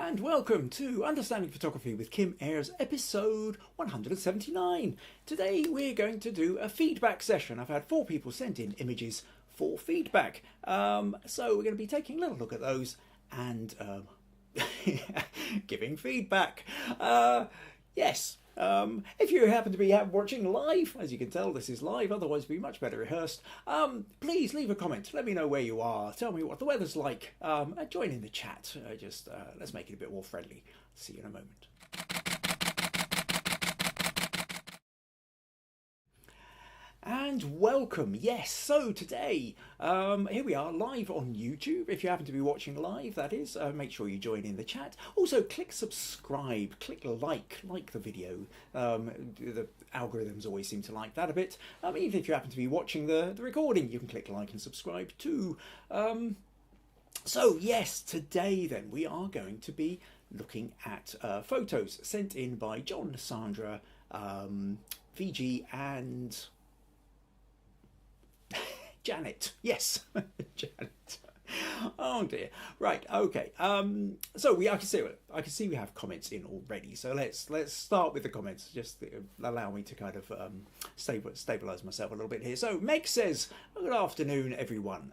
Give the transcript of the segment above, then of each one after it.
And welcome to Understanding Photography with Kim Ayres, episode 179. Today we're going to do a feedback session. I've had 4 people send in images for feedback. So we're going to be taking a little look at those and giving feedback. Yes. If you happen to be watching live, as you can tell this is live, otherwise it'd be much better rehearsed, please leave a comment, let me know where you are, tell me what the weather's like, join in the chat, let's make it a bit more friendly. See you in a moment. And welcome, yes, so today, here we are live on YouTube. If you happen to be watching live, that is, make sure you join in the chat. Also, click subscribe, click like the video. The algorithms always seem to like that a bit. Even if you happen to be watching the recording, you can click like and subscribe too. So yes, today then, we are going to be looking at photos sent in by John, Sandra, Viji and Janet. Yes, Janet. Oh dear. Right. Okay. So I can see we have comments in already. So let's start with the comments. Just allow me to kind of stabilize myself a little bit here. So Meg says, "Good afternoon, everyone."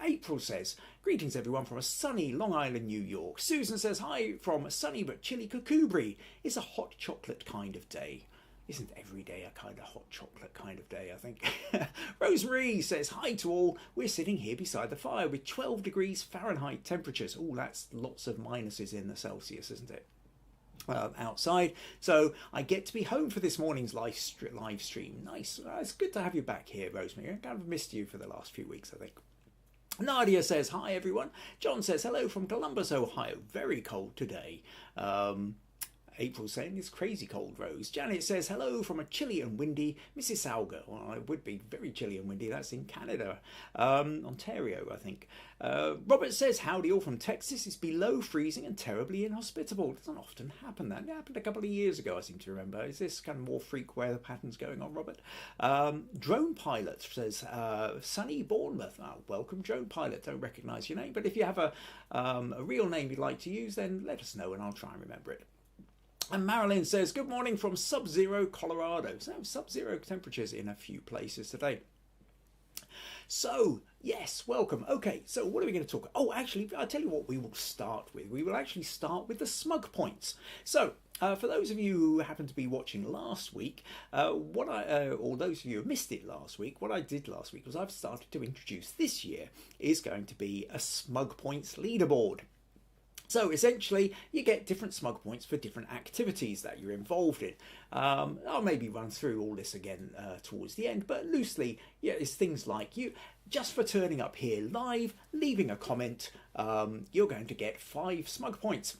April says, "Greetings, everyone, from a sunny Long Island, New York." Susan says, "Hi from sunny but chilly Kukubri. It's a hot chocolate kind of day." Isn't every day a kind of hot chocolate kind of day, I think. Rosemary says, "Hi to all. We're sitting here beside the fire with 12 degrees Fahrenheit temperatures." Oh, that's lots of minuses in the Celsius, isn't it? Outside. So I get to be home for this morning's live stream. Nice. It's good to have you back here, Rosemary. I kind of missed you for the last few weeks, I think. Nadia says, "Hi, everyone." John says, "Hello from Columbus, Ohio. Very cold today." April saying it's crazy cold, Rose. Janet says, "Hello from a chilly and windy Mississauga." Well, it would be very chilly and windy. That's in Canada. Ontario, I think. Robert says, "Howdy all from Texas. It's below freezing and terribly inhospitable." It doesn't often happen. That happened a couple of years ago, I seem to remember. Is this kind of more freak weather patterns going on, Robert? Drone Pilot says, "Sunny Bournemouth." Oh, welcome, Drone Pilot. Don't recognise your name, but if you have a real name you'd like to use, then let us know and I'll try and remember it. And Marilyn says, "Good morning from Sub-Zero, Colorado." So sub-zero temperatures in a few places today. So, yes, welcome. Okay, so what are we going to talk about? Oh, actually, I'll tell you what we will start with. We will actually start with the Smug Points. So, for those of you who happened to be watching last week, or those of you who missed it last week, what I did last week was I've started to introduce this year is going to be a Smug Points leaderboard. So essentially, you get different smug points for different activities that you're involved in. I'll maybe run through all this again towards the end, but loosely, yeah, it's things like just for turning up here live, leaving a comment, you're going to get 5 smug points.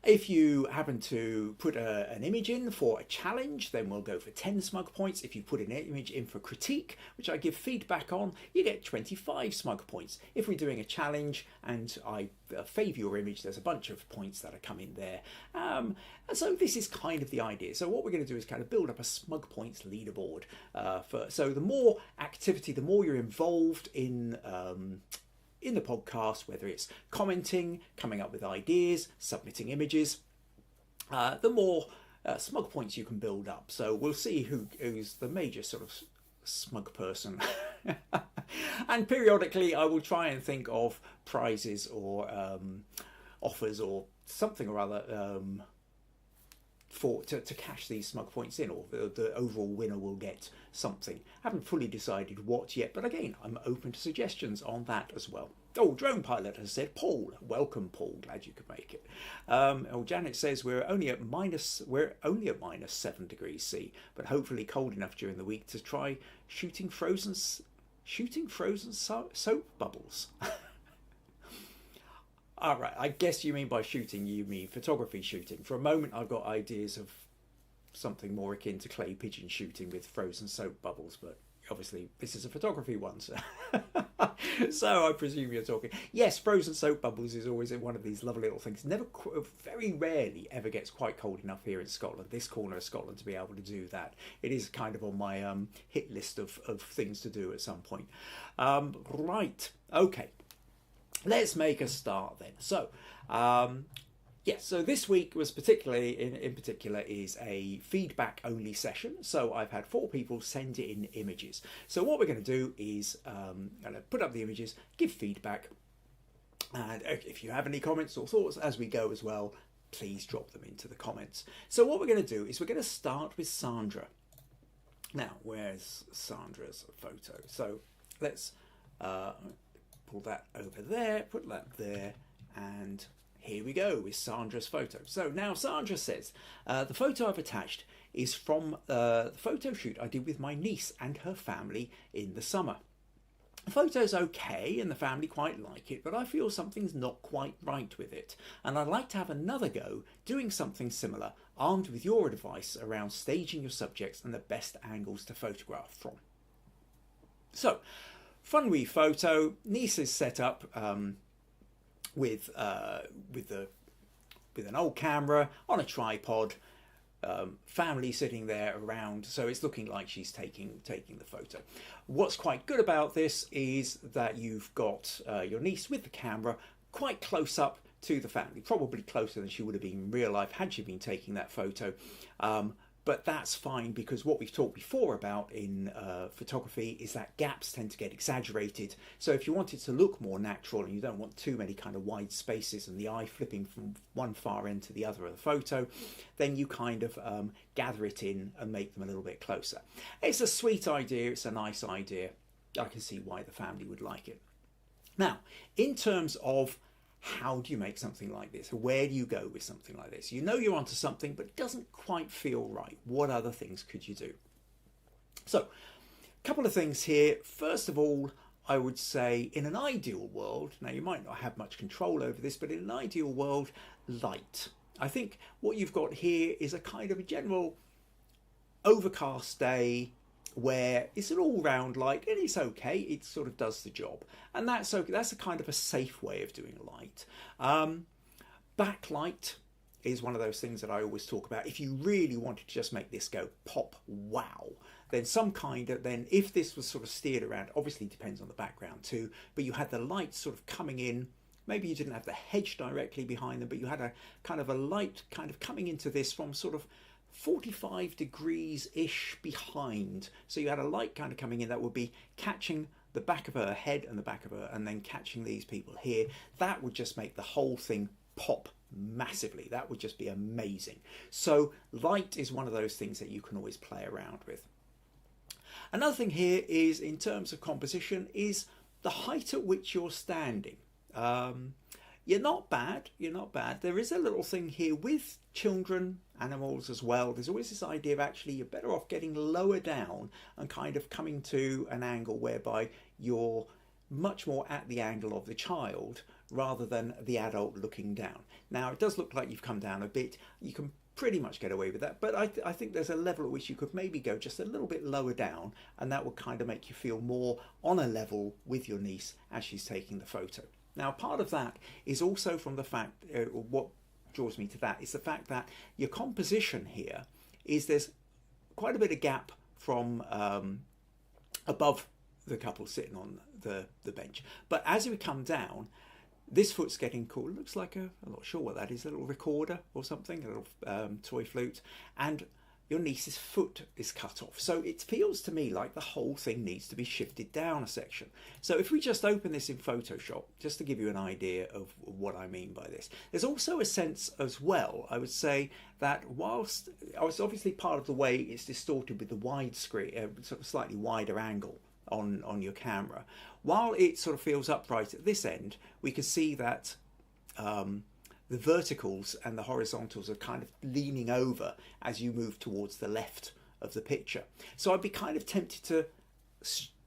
If you happen to put an image in for a challenge, then we'll go for 10 smug points. If you put an image in for critique, which I give feedback on, you get 25 smug points. If we're doing a challenge and I favour your image, there's a bunch of points that are coming there. And so this is kind of the idea. So what we're going to do is kind of build up a smug points leaderboard. So the more activity, the more you're involved in the podcast, whether it's commenting, coming up with ideas, submitting images, the more smug points you can build up. So we'll see who's the major sort of smug person. And periodically I will try and think of prizes or offers or something or other to cash these smug points in, or the overall winner will get something. Haven't fully decided what yet, but again, I'm open to suggestions on that as well. Oh, Drone Pilot has said, "Paul, welcome, Paul. Glad you could make it." Janet says, we're only at minus 7 degrees C, but hopefully cold enough during the week to try shooting frozen soap bubbles." All right, I guess you mean by shooting, you mean photography shooting. For a moment, I've got ideas of something more akin to clay pigeon shooting with frozen soap bubbles, but obviously this is a photography one, so, so I presume you're talking. Yes, frozen soap bubbles is always one of these lovely little things. Very rarely ever gets quite cold enough here in Scotland, this corner of Scotland, to be able to do that. It is kind of on my hit list of things to do at some point. Right, okay. let's make a start then. So, yes, so this week was particularly, in particular, is a feedback only session. So I've had 4 people send in images. So what we're going to do is put up the images, give feedback, and if you have any comments or thoughts as we go as well, please drop them into the comments. So what we're going to do is we're going to start with Sandra. Now, where's Sandra's photo? So let's pull that over there, put that there, and here we go with Sandra's photo. So now Sandra says, the photo I've attached is from the photo shoot I did with my niece and her family in the summer. The photo's okay and the family quite like it, but I feel something's not quite right with it. And I'd like to have another go doing something similar, armed with your advice around staging your subjects and the best angles to photograph from. So, fun wee photo. Niece is set up with an old camera on a tripod. Family sitting there around, so it's looking like she's taking the photo. What's quite good about this is that you've got your niece with the camera quite close up to the family, probably closer than she would have been in real life had she been taking that photo. But that's fine, because what we've talked before about in photography is that gaps tend to get exaggerated. So if you want it to look more natural and you don't want too many kind of wide spaces and the eye flipping from one far end to the other of the photo, then you kind of gather it in and make them a little bit closer. It's a sweet idea, it's a nice idea. I can see why the family would like it. Now, in terms of how do you make something like this? Where do you go with something like this? You know you're onto something, but it doesn't quite feel right. What other things could you do? So, a couple of things here. First of all, I would say in an ideal world, now you might not have much control over this, but in an ideal world, light. I think what you've got here is a kind of a general overcast day, where it's an all-round light and it's okay, it sort of does the job, and that's okay. That's a kind of a safe way of doing light. Backlight is one of those things that I always talk about. If you really wanted to just make this go pop wow, then some kind of, then if this was sort of steered around, obviously it depends on the background too, but you had the light sort of coming in. Maybe you didn't have the hedge directly behind them, but you had a kind of a light kind of coming into this from sort of 45 degrees-ish behind. So you had a light kind of coming in that would be catching the back of her head and the back of her, and then catching these people here. That would just make the whole thing pop massively. That would just be amazing. So light is one of those things that you can always play around with. Another thing here is, in terms of composition, is the height at which you're standing. You're not bad, you're not bad. There is a little thing here with children, animals as well. There's always this idea of actually you're better off getting lower down and kind of coming to an angle whereby you're much more at the angle of the child rather than the adult looking down. Now, it does look like you've come down a bit. You can pretty much get away with that, but I think there's a level at which you could maybe go just a little bit lower down, and that would kind of make you feel more on a level with your niece as she's taking the photo. Now, part of that is also from the fact, what draws me to that is the fact that your composition here is there's quite a bit of gap from above the couple sitting on the bench. But as we come down, this foot's getting cool. It looks like I'm not sure what that is, a little recorder or something, a little toy flute. And your niece's foot is cut off. So it feels to me like the whole thing needs to be shifted down a section. So if we just open this in Photoshop, just to give you an idea of what I mean by this, there's also a sense as well, I would say, that whilst it's obviously part of the way it's distorted with the wide screen, sort of slightly wider angle on your camera, while it sort of feels upright at this end, we can see that the verticals and the horizontals are kind of leaning over as you move towards the left of the picture. So I'd be kind of tempted to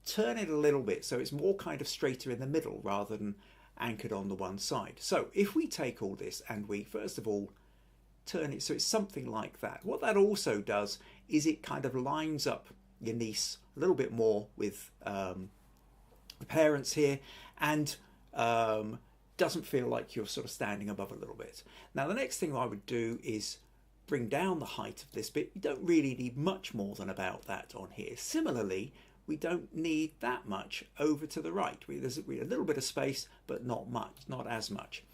turn it a little bit so it's more kind of straighter in the middle rather than anchored on the one side. So if we take all this and we first of all turn it so it's something like that, what that also does is it kind of lines up your niece a little bit more with the parents here, and doesn't feel like you're sort of standing above a little bit. Now, the next thing I would do is bring down the height of this bit. You don't really need much more than about that on here. Similarly, we don't need that much over to the right. There's a little bit of space, but not much, not as much.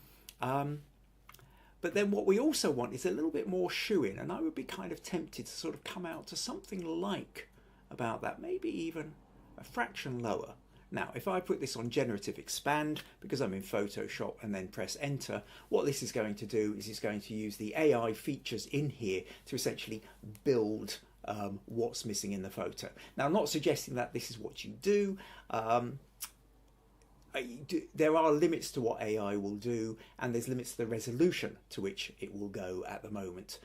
But then what we also want is a little bit more shoe in, and I would be kind of tempted to sort of come out to something like about that, maybe even a fraction lower. Now, if I put this on generative expand, because I'm in Photoshop, and then press enter, what this is going to do is it's going to use the AI features in here to essentially build what's missing in the photo. Now, I'm not suggesting that this is what you do. There are limits to what AI will do, and there's limits to the resolution to which it will go at the moment.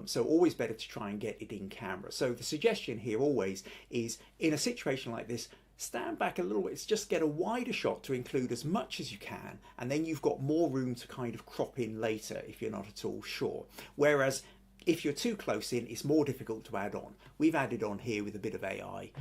So always better to try and get it in camera. So the suggestion here always is, in a situation like this, stand back a little bit, just get a wider shot to include as much as you can, and then you've got more room to kind of crop in later if you're not at all sure. Whereas if you're too close in, it's more difficult to add on. We've added on here with a bit of AI.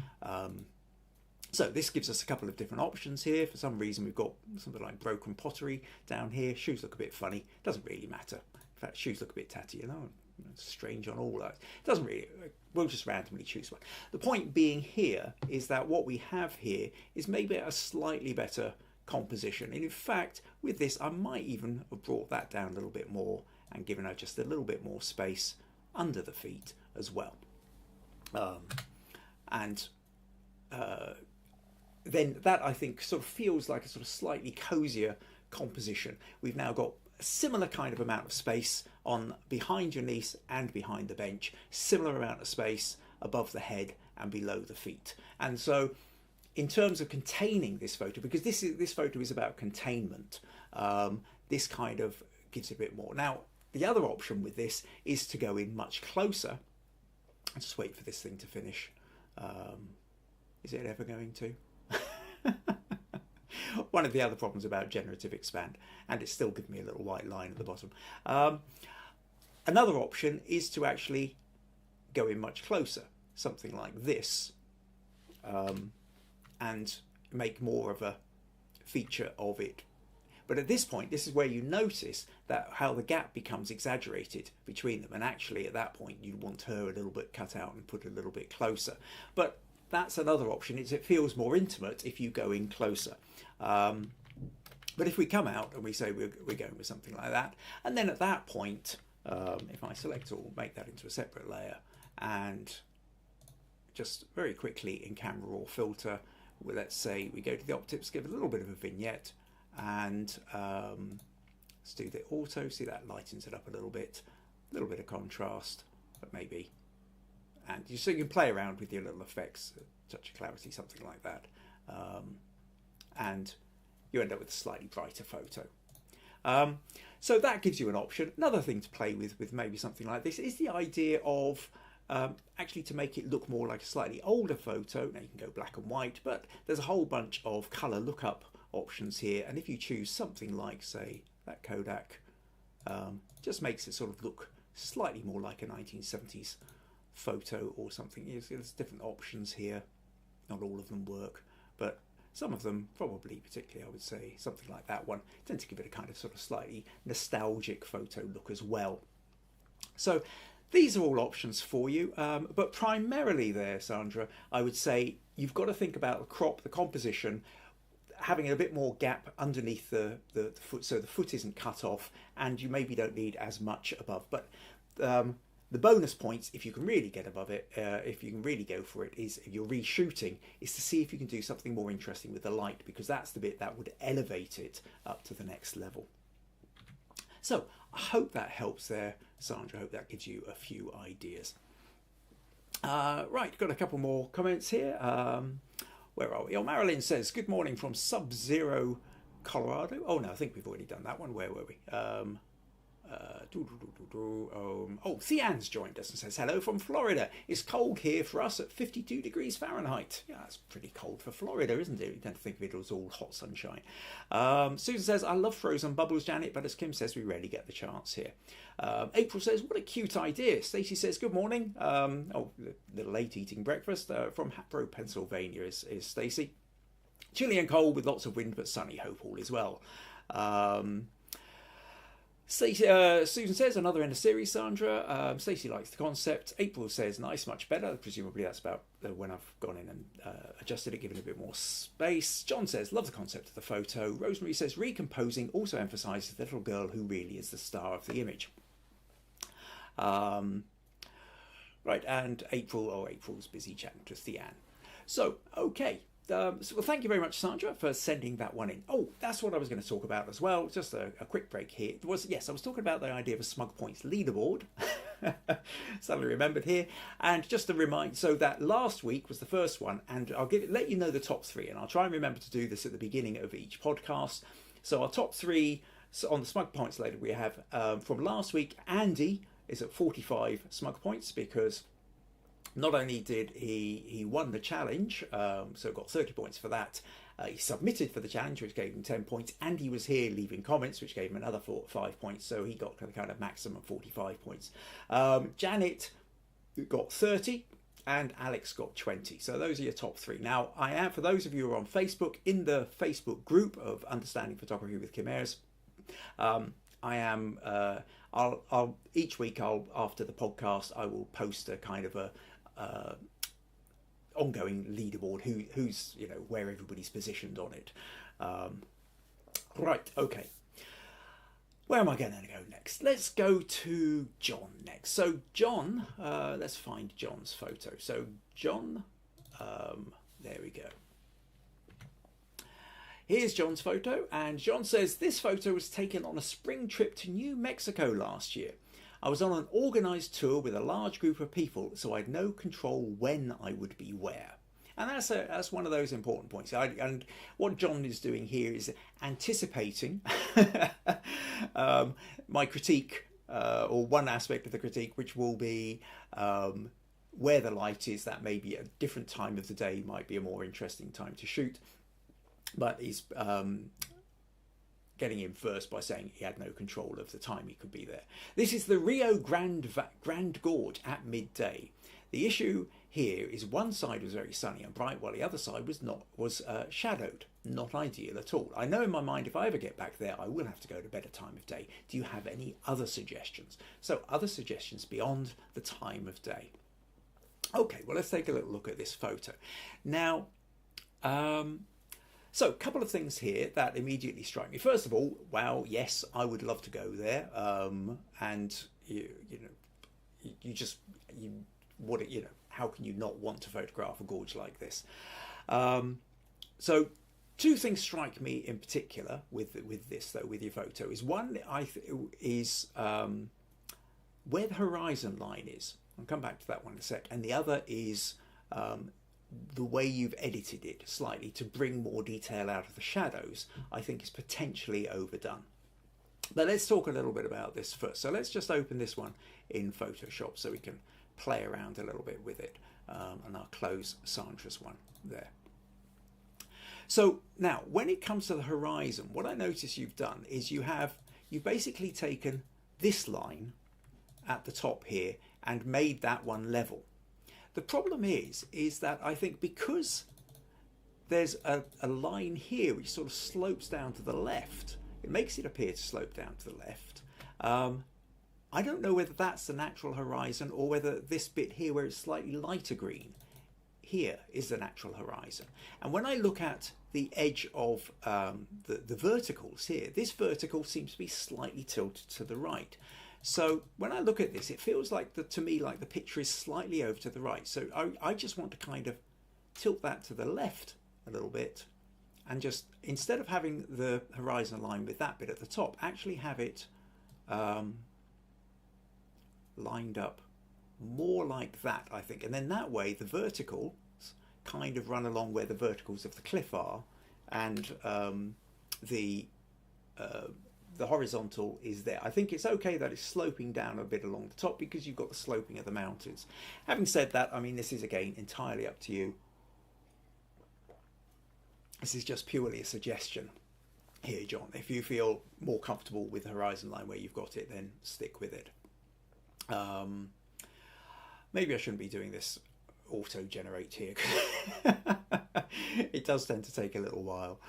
So this gives us a couple of different options here. For some reason, we've got something like broken pottery down here. Shoes look a bit funny. Doesn't really matter. In fact, shoes look a bit tatty, you know. Strange on all that. Doesn't really. We'll just randomly choose one. The point being here is that what we have here is maybe a slightly better composition. And in fact, with this, I might even have brought that down a little bit more and given her just a little bit more space under the feet as well. Then that, I think, sort of feels like a sort of slightly cozier composition. We've now got a similar kind of amount of space on behind your niece and behind the bench, similar amount of space above the head and below the feet. And so in terms of containing this photo, because this photo is about containment, this kind of gives a bit more. Now, the other option with this is to go in much closer. I'll just wait for this thing to finish. Is it ever going to? One of the other problems about generative expand, and it's still giving me a little white line at the bottom. Another option is to actually go in much closer, something like this, and make more of a feature of it. But at this point, this is where you notice that how the gap becomes exaggerated between them, and actually at that point you want her a little bit cut out and put a little bit closer. But that's another option. It feels more intimate if you go in closer. But if we come out and we say we're going with something like that, and then at that point, if I select all, make that into a separate layer, and just very quickly in camera raw filter, well, let's say we go to the optics, give a little bit of a vignette, and let's do the auto. See, that lightens it up a little bit of contrast, but maybe. And so you can play around with your little effects, touch of clarity, something like that. And you end up with a slightly brighter photo. So that gives you an option. Another thing to play with maybe something like this is the idea of actually to make it look more like a slightly older photo. Now you can go black and white, but there's a whole bunch of color lookup options here. And if you choose something like, say, that Kodak, just makes it sort of look slightly more like a 1970s photo or something. There's different options here. Not all of them work, but some of them probably, particularly I would say something like that one, tend to give it a kind of sort of slightly nostalgic photo look as well. So these are all options for you, but primarily there, Sandra, I would say you've got to think about the crop, the composition, having a bit more gap underneath the foot so the foot isn't cut off, and you maybe don't need as much above. But the bonus points, if you can really get above it, if you can really go for it, is if you're reshooting, is to see if you can do something more interesting with the light, because that's the bit that would elevate it up to the next level. So I hope that helps there, Sandra. I hope that gives you a few ideas. Right, got a couple more comments here. Where are we? Oh, Marilyn says, good morning from Sub-Zero, Colorado. Oh, no, I think we've already done that one. Where were we? Thean's joined us and says, hello from Florida. It's cold here for us at 52 degrees Fahrenheit. Yeah, that's pretty cold for Florida, isn't it? You tend to think of it as all hot sunshine. Susan says, I love frozen bubbles, Janet, but as Kim says, we rarely get the chance here. April says, what a cute idea. Stacey says, good morning. A little late eating breakfast from Hatboro, Pennsylvania is Stacey. Chilly and cold with lots of wind, but sunny, hope all is well. Stacey, Susan says, another end of series, Sandra. Stacey likes the concept. April says, nice, much better. Presumably that's about when I've gone in and adjusted it, given it a bit more space. John says, love the concept of the photo. Rosemary says, recomposing also emphasises the little girl who really is the star of the image. Right, and April's busy chatting to Theanne. So, okay. Well, thank you very much, Sandra, for sending that one in. Oh, that's what I was going to talk about as well. Just a quick break here. I was talking about the idea of a Smug Points leaderboard. Suddenly remembered here. And just to remind, so that last week was the first one, and I'll let you know the top three, and I'll try and remember to do this at the beginning of each podcast. So our top three, so on the Smug Points later, we have from last week, Andy is at 45 Smug Points because not only did he won the challenge, so got 30 points for that, he submitted for the challenge, which gave him 10 points, and he was here leaving comments, which gave him another 5 points, so he got the kind of maximum 45 points. Janet got 30, and Alex got 20. So those are your top three. Now, I am, for those of you who are on Facebook, in the Facebook group of Understanding Photography with Ayres, I am, I'll each week, after the podcast, I will post a kind of a ongoing leaderboard, who's where everybody's positioned on it. Right, okay. Where am I going to go next? Let's go to John next. So John, let's find John's photo. So John, there we go. Here's John's photo, and John says, this photo was taken on a spring trip to New Mexico last year. I was on an organised tour with a large group of people, so I had no control when I would be where. And that's one of those important points. And what John is doing here is anticipating my critique, or one aspect of the critique, which will be where the light is. That maybe a different time of the day might be a more interesting time to shoot. But he's getting in first by saying he had no control of the time he could be there. This is the Rio Grande gorge at midday. The issue here is one side was very sunny and bright, while the other side was shadowed. Not ideal at all. I know in my mind if I ever get back there, I will have to go to a better time of day. Do you have any other suggestions? So other suggestions beyond the time of day. Okay, well, let's take a little look at this photo. Now, so a couple of things here that immediately strike me. First of all, wow, yes, I would love to go there. And how can you not want to photograph a gorge like this? So two things strike me in particular with this though, with your photo, is one is where the horizon line is. I'll come back to that one in a sec. And the other is the way you've edited it slightly to bring more detail out of the shadows, I think is potentially overdone. But let's talk a little bit about this first. So let's just open this one in Photoshop so we can play around a little bit with it. And I'll close Sandra's one there. So now, when it comes to the horizon, what I notice you've done is you've basically taken this line at the top here and made that one level. The problem is that I think because there's a line here which sort of slopes down to the left, it makes it appear to slope down to the left. I don't know whether that's the natural horizon or whether this bit here where it's slightly lighter green here is the natural horizon. And when I look at the edge of the verticals here, this vertical seems to be slightly tilted to the right. So when I look at this, it feels like to me like the picture is slightly over to the right. So I just want to kind of tilt that to the left a little bit, and just instead of having the horizon line with that bit at the top, actually have it lined up more like that, I think. And then that way the verticals kind of run along where the verticals of the cliff are, and the horizontal is there. I think it's okay that it's sloping down a bit along the top because you've got the sloping of the mountains. Having said that, I mean, this is again entirely up to you. This is just purely a suggestion here, John. If you feel more comfortable with the horizon line where you've got it, then stick with it. Maybe I shouldn't be doing this auto-generate here. It does tend to take a little while.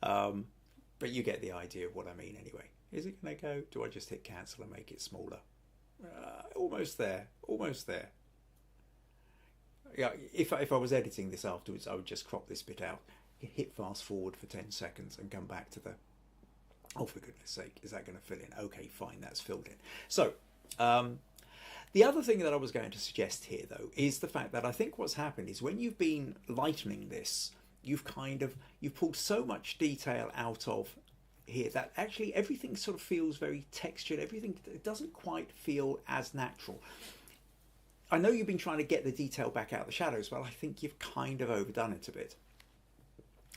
But you get the idea of what I mean anyway. Is it going to go? Do I just hit cancel and make it smaller? Almost there. Almost there. Yeah, if I was editing this afterwards, I would just crop this bit out, hit fast forward for 10 seconds and come back to the, oh, for goodness sake, is that going to fill in? Okay, fine, that's filled in. So, the other thing that I was going to suggest here, though, is the fact that I think what's happened is when you've been lightening this, you've pulled so much detail out of here that actually everything sort of feels very textured. Everything, it doesn't quite feel as natural. I know you've been trying to get the detail back out of the shadows, but I think you've kind of overdone it a bit.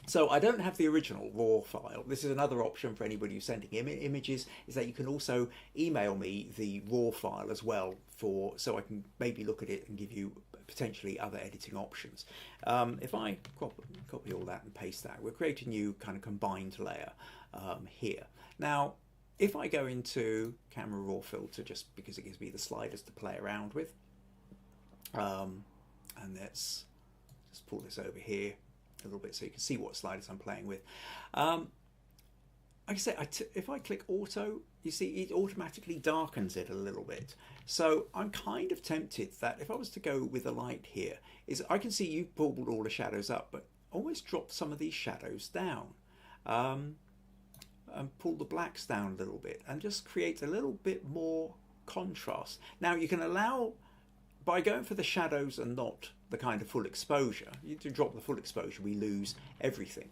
So I don't have the original raw file. This is another option for anybody who's sending images, is that you can also email me the raw file as well, so I can maybe look at it and give you potentially other editing options. If I copy all that and paste that, we'll create a new kind of combined layer here. Now, if I go into camera raw filter, just because it gives me the sliders to play around with, and let's just pull this over here a little bit so you can see what sliders I'm playing with. Like I say, if I click auto, you see it automatically darkens it a little bit. So I'm kind of tempted that if I was to go with a light here, is I can see you've pulled all the shadows up, but almost drop some of these shadows down. And pull the blacks down a little bit and just create a little bit more contrast. Now you can allow, by going for the shadows and not the kind of full exposure, you do drop the full exposure, we lose everything.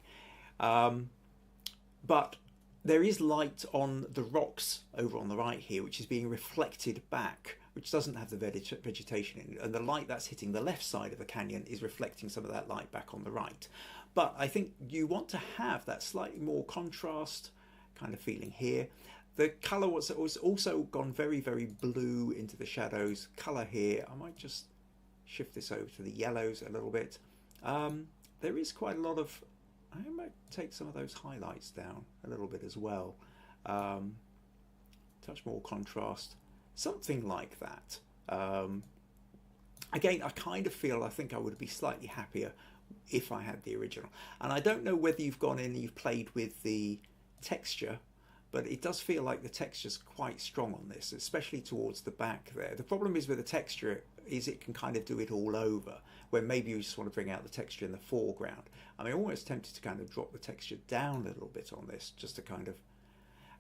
But there is light on the rocks over on the right here, which is being reflected back, which doesn't have the vegetation in it. And the light that's hitting the left side of the canyon is reflecting some of that light back on the right. But I think you want to have that slightly more contrast kind of feeling here. The colour was also gone very, very blue into the shadows. Colour here, I might just shift this over to the yellows a little bit. There is quite a lot of, I might take some of those highlights down a little bit as well. Touch more contrast, something like that. Again, I kind of feel, I think I would be slightly happier if I had the original. And I don't know whether you've gone in and you've played with the texture, but it does feel like the texture's quite strong on this, especially towards the back there. The problem is with the texture is it can kind of do it all over, where maybe you just want to bring out the texture in the foreground. I mean, I'm almost tempted to kind of drop the texture down a little bit on this, just to kind of,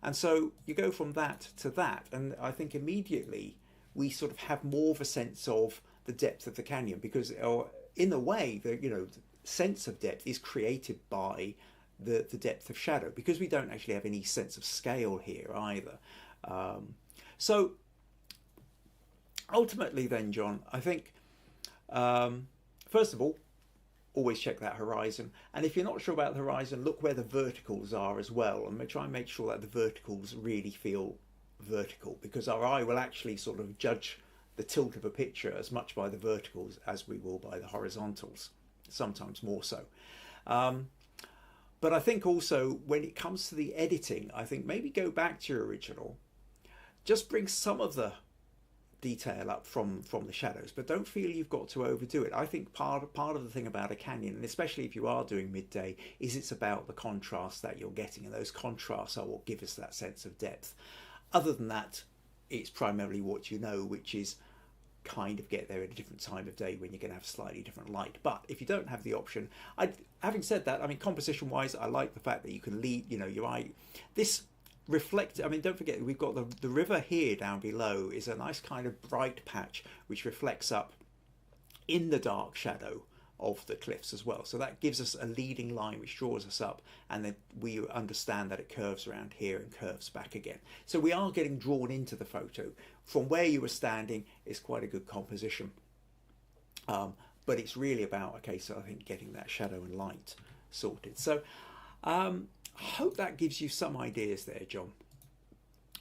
and so you go from that to that, and I think immediately we sort of have more of a sense of the depth of the canyon, because in a way, the sense of depth is created by the depth of shadow, because we don't actually have any sense of scale here either. So ultimately then, John, I think first of all, always check that horizon, and if you're not sure about the horizon, look where the verticals are as well, and try and make sure that the verticals really feel vertical, because our eye will actually sort of judge the tilt of a picture as much by the verticals as we will by the horizontals, sometimes more so. But I think also when it comes to the editing, I think maybe go back to your original, just bring some of the detail up from the shadows, but don't feel you've got to overdo it. I think part of the thing about a canyon, and especially if you are doing midday, is it's about the contrast that you're getting, and those contrasts are what give us that sense of depth. Other than that, it's primarily what you know, which is kind of get there at a different time of day when you're going to have slightly different light. But if you don't have the option, having said that, I mean, composition wise, I like the fact that you can lead, your eye, this reflect, I mean, don't forget we've got the river here down below is a nice kind of bright patch which reflects up in the dark shadow of the cliffs as well. So that gives us a leading line which draws us up, and then we understand that it curves around here and curves back again. So we are getting drawn into the photo. From where you were standing is quite a good composition. But it's really about, okay, so I think getting that shadow and light sorted. So I hope that gives you some ideas there, John,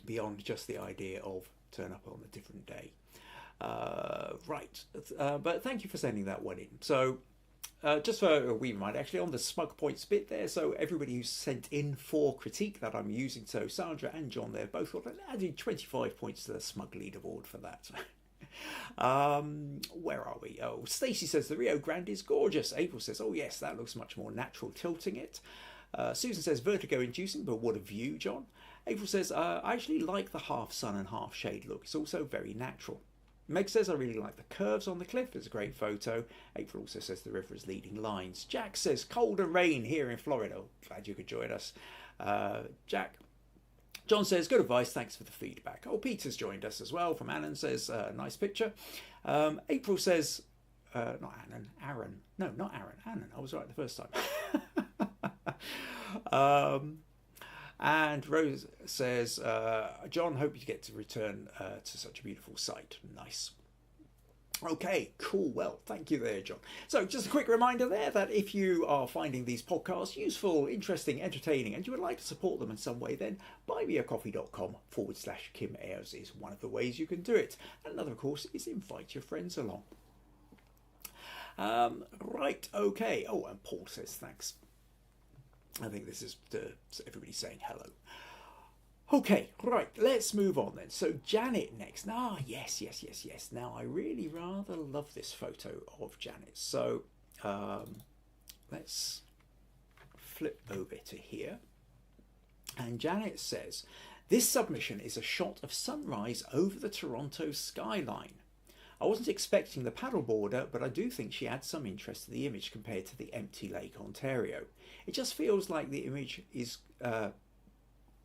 beyond just the idea of turn up on a different day. Right, but thank you for sending that one in. So just for a wee reminder, actually on the Smug Points bit there, so everybody who's sent in for critique that I'm using, so Sandra and John there both got adding 25 points to the Smug leaderboard for that. Where are we? Oh, Stacey says the Rio Grande is gorgeous. April says, oh yes, that looks much more natural tilting it. Susan says vertigo inducing, but what a view, John. April says, I actually like the half sun and half shade look. It's also very natural. Meg says, I really like the curves on the cliff. It's a great photo. April also says the river is leading lines. Jack says, cold and rain here in Florida. Oh, glad you could join us. Jack. John says, good advice. Thanks for the feedback. Oh, Peter's joined us as well from Annan says, nice picture. April says, not Annan, Aaron. No, not Aaron, Annan. I was right the first time. And Rose says, John, hope you get to return to such a beautiful site. Nice. Okay, cool. Well, thank you there, John. So just a quick reminder there that if you are finding these podcasts useful, interesting, entertaining, and you would like to support them in some way, then buymeacoffee.com/Kim Ayres is one of the ways you can do it. And another, of course, is invite your friends along. Right, okay. Oh, and Paul says thanks. I think this is everybody saying hello. Okay, right, let's move on then. So Janet next. Yes. Now, I really rather love this photo of Janet. So let's flip over to here. And Janet says, this submission is a shot of sunrise over the Toronto skyline. I wasn't expecting the paddle border, but I do think she adds some interest to the image compared to the empty Lake Ontario. It just feels like the image is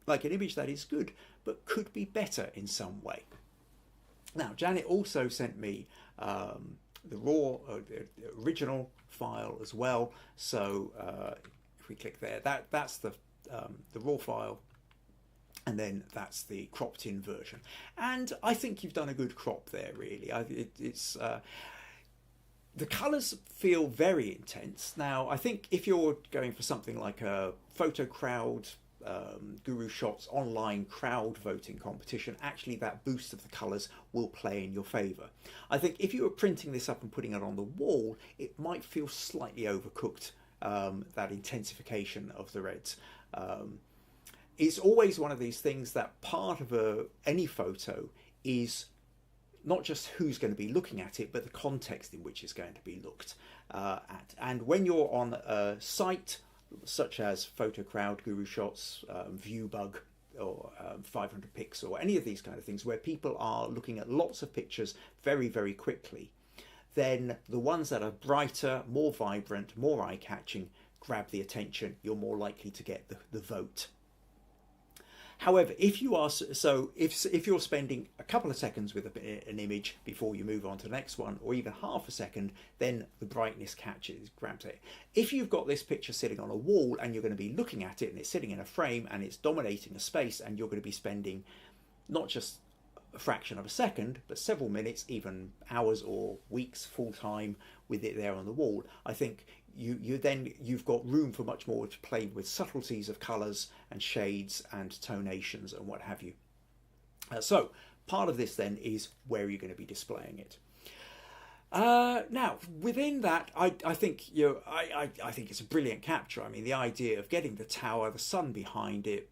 like an image that is good, but could be better in some way. Now, Janet also sent me the raw, the original file as well. So if we click there, that's the raw file. And then that's the cropped in version. And I think you've done a good crop there, really. The colours feel very intense. Now, I think if you're going for something like a photo crowd, Guru Shots online crowd voting competition, actually that boost of the colours will play in your favour. I think if you were printing this up and putting it on the wall, it might feel slightly overcooked, that intensification of the reds. It's always one of these things that part of any photo is not just who's going to be looking at it, but the context in which it's going to be looked at. And when you're on a site such as PhotoCrowd, Guru Shots, ViewBug, or 500 Pix, or any of these kind of things, where people are looking at lots of pictures very, very quickly, then the ones that are brighter, more vibrant, more eye-catching grab the attention. You're more likely to get the vote. However, if you're spending a couple of seconds with an image before you move on to the next one, or even half a second, then the brightness grabs it. If you've got this picture sitting on a wall and you're going to be looking at it and it's sitting in a frame and it's dominating a space, and you're going to be spending not just a fraction of a second, but several minutes, even hours or weeks full time with it there on the wall, I think you've got room for much more to play with subtleties of colours and shades and tonations and what have you. So part of this then is where you're going to be displaying it. Now within that, I think I think it's a brilliant capture. I mean, the idea of getting the tower, the sun behind it,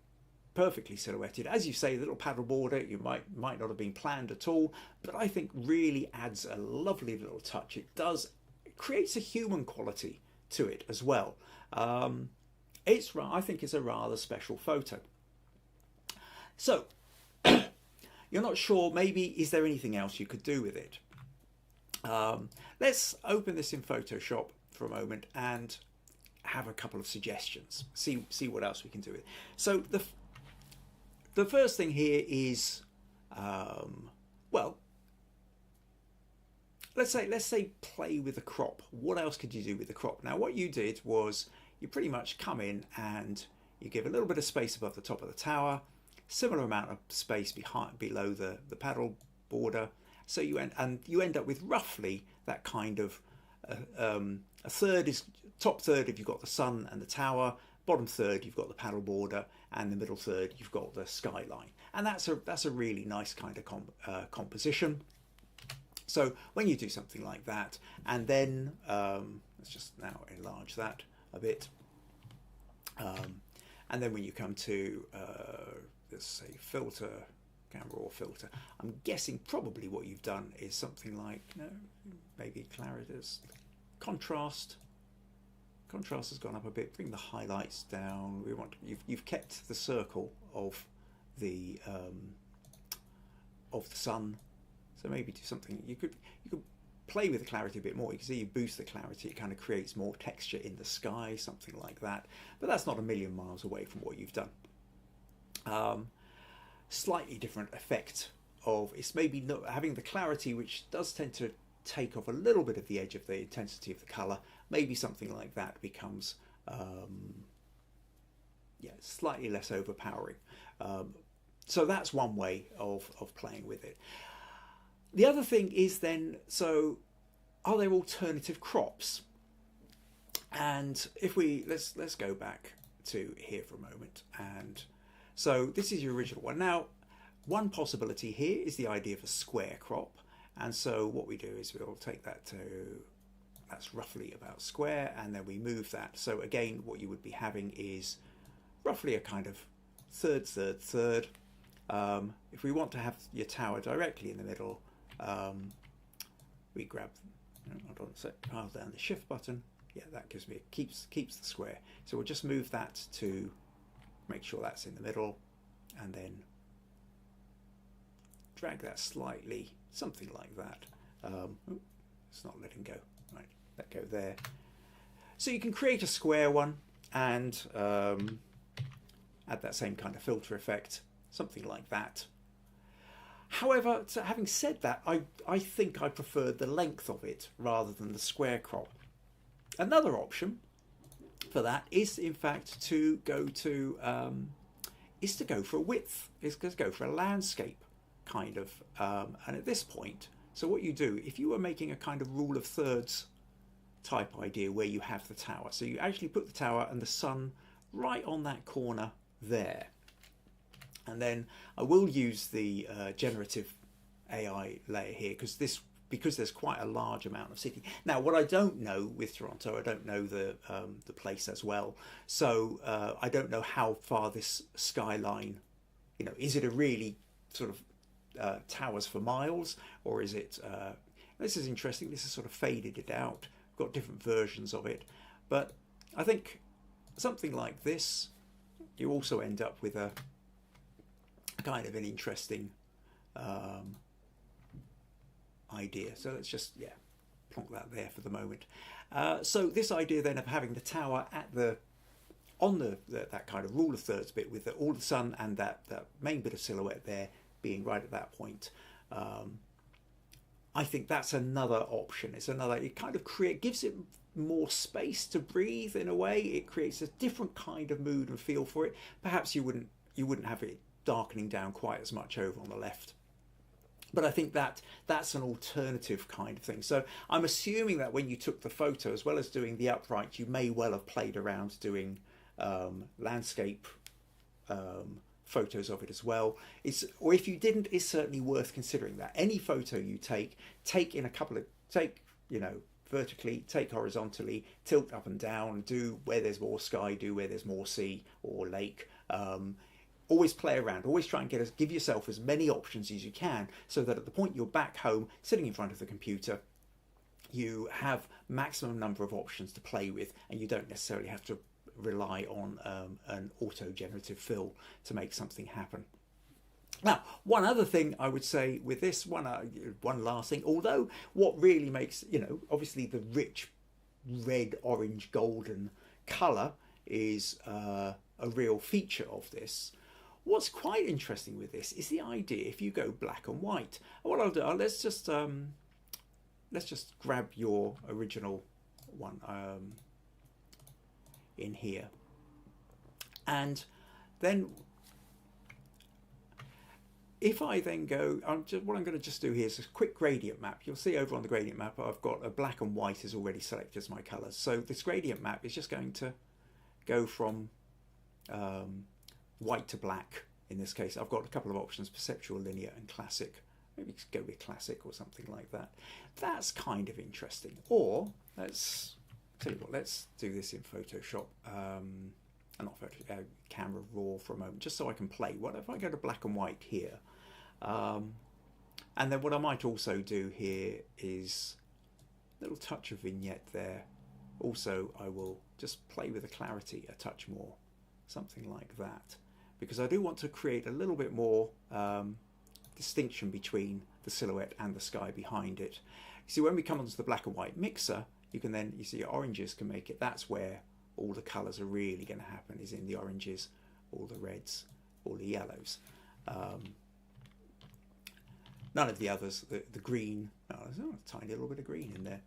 perfectly silhouetted, as you say, the little paddle border, you might not have been planned at all, but I think really adds a lovely little touch. It creates a human quality to it as well. I think it's a rather special photo. So you're not sure, maybe, is there anything else you could do with it? Let's open this in Photoshop for a moment and have a couple of suggestions. See what else we can do with it. So the first thing here is, well, let's say play with the crop. What else could you do with the crop? Now, what you did was you pretty much come in and you give a little bit of space above the top of the tower, similar amount of space below the paddle border. So you end up with roughly that kind of a third is top third if you've got the sun and the tower, bottom third you've got the paddle border, and the middle third you've got the skyline. And that's a really nice kind of composition. So when you do something like that, and then let's just now enlarge that a bit, and then when you come to let's say filter, camera or filter, I'm guessing probably what you've done is something like maybe claritas, contrast has gone up a bit. Bring the highlights down. You've kept the circle of the sun. So maybe do something. You could play with the clarity a bit more. You can see you boost the clarity. It kind of creates more texture in the sky, something like that. But that's not a million miles away from what you've done. Slightly different effect of it's maybe not having the clarity, which does tend to take off a little bit of the edge of the intensity of the color. Maybe something like that becomes slightly less overpowering. So that's one way of playing with it. The other thing is then, so are there alternative crops? And if we let's go back to here for a moment. And so this is your original one. Now, one possibility here is the idea of a square crop. And so what we do is we'll take that to, that's roughly about square, and then we move that. So again, what you would be having is roughly a kind of third. If we want to have your tower directly in the middle, we grab, hold on a sec, hold down the shift button. Yeah, that gives me, keeps the square. So we'll just move that to make sure that's in the middle, and then drag that slightly, something like that. It's not letting go. Right, let go there. So you can create a square one and add that same kind of filter effect, something like that. However, so having said that, I think I preferred the length of it rather than the square crop. Another option for that is, in fact, to go to for a width. Is to go for a landscape kind of. And at this point, so what you do, if you were making a kind of rule of thirds type idea where you have the tower, so you actually put the tower and the sun right on that corner there. And then I will use the generative AI layer here because there's quite a large amount of city. Now, what I don't know with Toronto, I don't know the place as well. So I don't know how far this skyline, is it a really sort of towers for miles, or is it? This is interesting. This has sort of faded it out. We've got different versions of it, but I think something like this, you also end up with a kind of an interesting idea. So let's just plonk that there for the moment. So this idea then of having the tower at on that kind of rule of thirds bit with all the sun and that main bit of silhouette there being right at that point. I think that's another option. It kind of gives it more space to breathe in a way. It creates a different kind of mood and feel for it. Perhaps you wouldn't have it darkening down quite as much over on the left. But I think that's an alternative kind of thing. So I'm assuming that when you took the photo, as well as doing the upright, you may well have played around doing landscape photos of it as well. Or if you didn't, it's certainly worth considering that. Any photo you take in a couple of, vertically, take horizontally, tilt up and down, do where there's more sky, do where there's more sea or lake. Always play around, always try and give yourself as many options as you can, so that at the point you're back home, sitting in front of the computer, you have maximum number of options to play with, and you don't necessarily have to rely on an auto-generative fill to make something happen. Now, one other thing I would say with this, one last thing, although what really makes, obviously the rich red, orange, golden colour is a real feature of this. What's quite interesting with this is the idea if you go black and white. What I'll do, let's just grab your original one in here, and then if I then go, what I'm going to just do here is a quick gradient map. You'll see over on the gradient map I've got a black and white is already selected as my colours. So this gradient map is just going to go from white to black. In this case, I've got a couple of options: perceptual, linear, and classic. Maybe go with classic or something like that. That's kind of interesting. Or let's tell you what, let's do this in Photoshop, not Photoshop, Camera Raw for a moment, just so I can play. What if I go to black and white here? And then what I might also do here is a little touch of vignette there. Also, I will just play with the clarity a touch more, something like that. because I do want to create a little bit more distinction between the silhouette and the sky behind it. You see, when we come onto the black and white mixer, you can then, you see, your oranges can make it. That's where all the colours are really going to happen, is in the oranges, all the reds, all the yellows. None of the others, the green, there's a tiny little bit of green in there,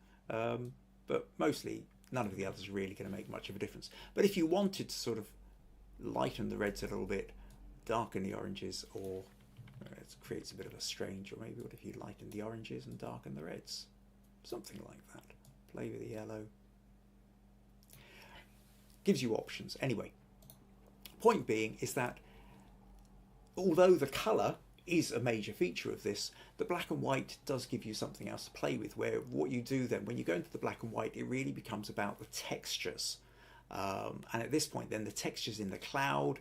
but mostly none of the others are really going to make much of a difference. But if you wanted to sort of lighten the reds a little bit, darken the oranges, or it creates a bit of a strange, or maybe what if you lighten the oranges and darken the reds, something like that. Play with the yellow. Gives you options. Anyway, point being is that although the colour is a major feature of this, the black and white does give you something else to play with, where what you do then, when you go into the black and white, it really becomes about the textures. And at this point then, the textures in the cloud,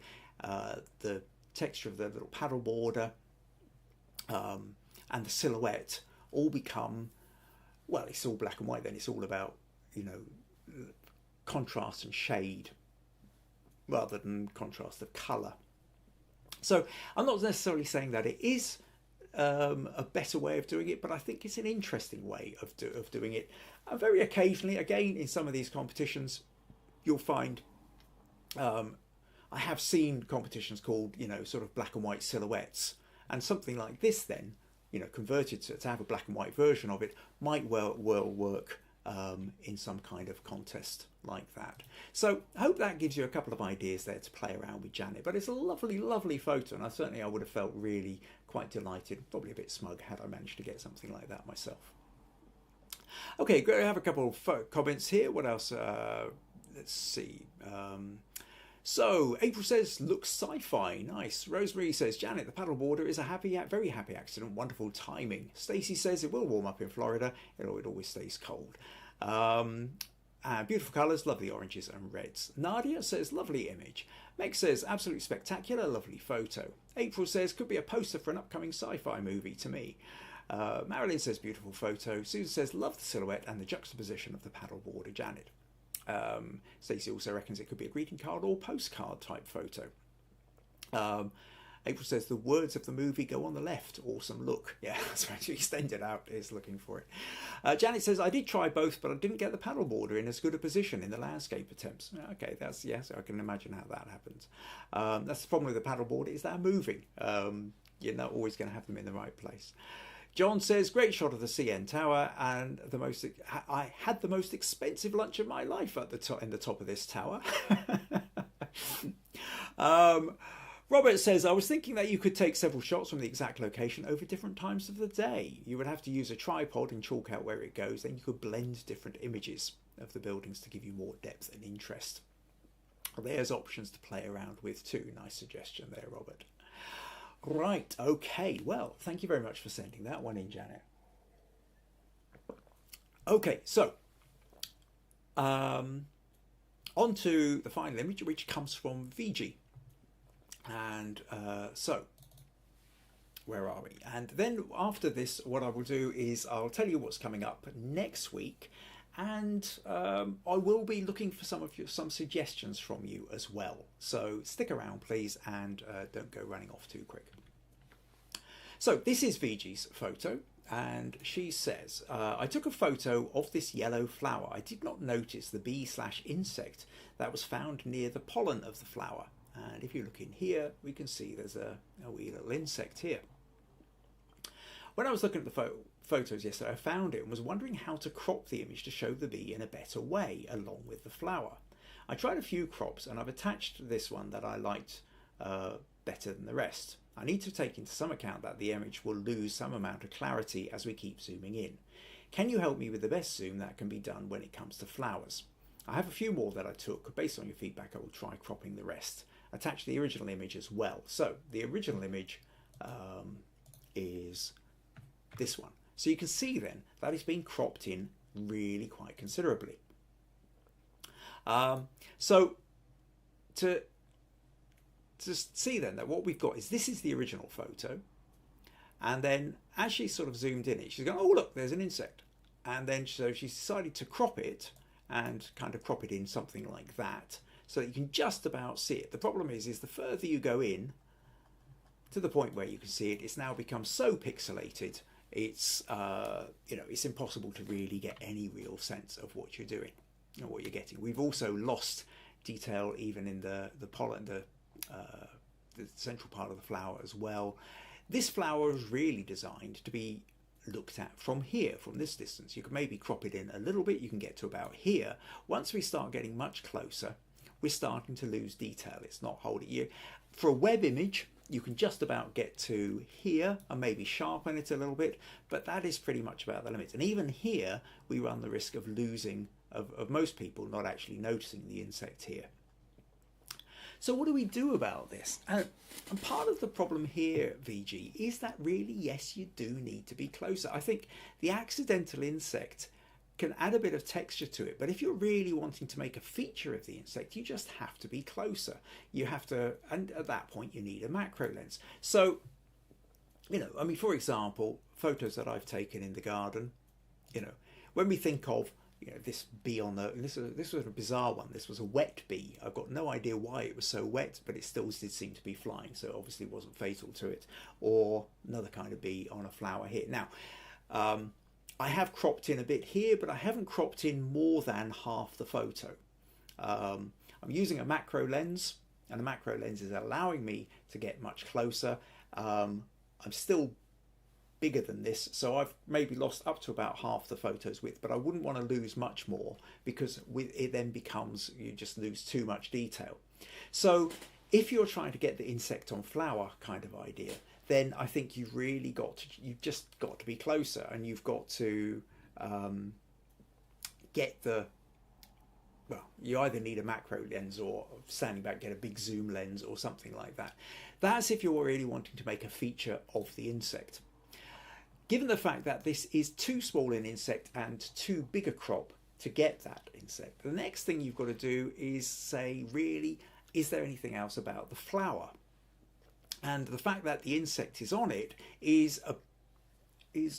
the texture of the little paddle border, and the silhouette all become, well, it's all black and white then. It's all about, you know, contrast and shade rather than contrast of colour. So I'm not necessarily saying that it is a better way of doing it, but I think it's an interesting way of doing it. And very occasionally, again, in some of these competitions, you'll find I have seen competitions called, you know, sort of black and white silhouettes, and something like this then, you know, converted to have a black and white version of it might well work in some kind of contest like that. So I hope that gives you a couple of ideas there to play around with Janet. But it's a lovely, lovely photo, and I would have felt really quite delighted, probably a bit smug, had I managed to get something like that myself. Okay, great. I have a couple of comments here. What else? Let's see. So April says, looks sci-fi, nice. Rosemary says, Janet, the paddleboarder is a very happy accident, wonderful timing. Stacey says it will warm up in Florida, it always stays cold. Beautiful colours, lovely oranges and reds. Nadia says, lovely image. Meg says, absolutely spectacular, lovely photo. April says, could be a poster for an upcoming sci-fi movie to me. Marilyn says, beautiful photo. Susan says, love the silhouette and the juxtaposition of the paddleboarder, Janet. Stacey also reckons it could be a greeting card or postcard type photo. April says the words of the movie go on the left. Awesome look. Yeah, that's right. To extend it out is looking for it. Janet says, I did try both, but I didn't get the paddleboarder in as good a position in the landscape attempts. Okay, that's, yes, I can imagine how that happens. That's the problem with the paddleboard, is they're moving. You're not always going to have them in the right place. John says, great shot of the CN Tower, and I had the most expensive lunch of my life at the top, in the top of this tower. Robert says, I was thinking that you could take several shots from the exact location over different times of the day. You would have to use a tripod and chalk out where it goes, then you could blend different images of the buildings to give you more depth and interest. There's options to play around with too. Nice suggestion there, Robert. Right, okay, well, thank you very much for sending that one in, Janet. Okay, so on to the final image, which comes from Viji. And so, where are we? And then after this, what I will do is I'll tell you what's coming up next week, and I will be looking for some suggestions from you as well. So stick around, please, and don't go running off too quick. So this is Viji's photo, and she says, I took a photo of this yellow flower. I did not notice the bee/insect that was found near the pollen of the flower. And if you look in here, we can see there's a wee little insect here. When I was looking at the photos yesterday, I found it and was wondering how to crop the image to show the bee in a better way along with the flower. I tried a few crops, and I've attached this one that I liked better than the rest. I need to take into some account that the image will lose some amount of clarity as we keep zooming in. Can you help me with the best zoom that can be done when it comes to flowers? I have a few more that I took. Based on your feedback, I will try cropping the rest. Attach the original image as well. So the original image is this one. So you can see then that it's been cropped in really quite considerably. So to see then that what we've got is this is the original photo, and then as she sort of zoomed in it, she's going, oh look, there's an insect, and then so she's decided to crop it and kind of crop it in something like that, so that you can just about see it. The problem is the further you go in to the point where you can see it, it's now become so pixelated, it's it's impossible to really get any real sense of what you're doing and what you're getting. We've also lost detail even in the pollen, the central part of the flower as well. This flower is really designed to be looked at from here, from this distance. You can maybe crop it in a little bit, you can get to about here. Once we start getting much closer, we're starting to lose detail. It's not holding you. For a web image, you can just about get to here and maybe sharpen it a little bit, but that is pretty much about the limits. And even here, we run the risk of losing, of most people not actually noticing the insect here. So what do we do about this? And part of the problem here, Viji, is that really, yes, you do need to be closer. I think the accidental insect can add a bit of texture to it, but if you're really wanting to make a feature of the insect, you just have to be closer. You have to, and at that point you need a macro lens. So, I mean, for example, photos that I've taken in the garden, when we think of this bee on the, this was a bizarre one. This was a wet bee. I've got no idea why it was so wet, but it still did seem to be flying, so it obviously wasn't fatal to it. Or another kind of bee on a flower here. Now, I have cropped in a bit here, but I haven't cropped in more than half the photo. I'm using a macro lens, and the macro lens is allowing me to get much closer. I'm still bigger than this, so I've maybe lost up to about half the photo's width, but I wouldn't want to lose much more, because it then becomes, you just lose too much detail. So if you're trying to get the insect on flower kind of idea, then I think you've just got to be closer, and you've got to get the, well, you either need a macro lens or standing back, get a big zoom lens or something like that. That's if you're really wanting to make a feature of the insect. Given the fact that this is too small an insect and too big a crop to get that insect, the next thing you've got to do is say, really, is there anything else about the flower? And the fact that the insect is on it is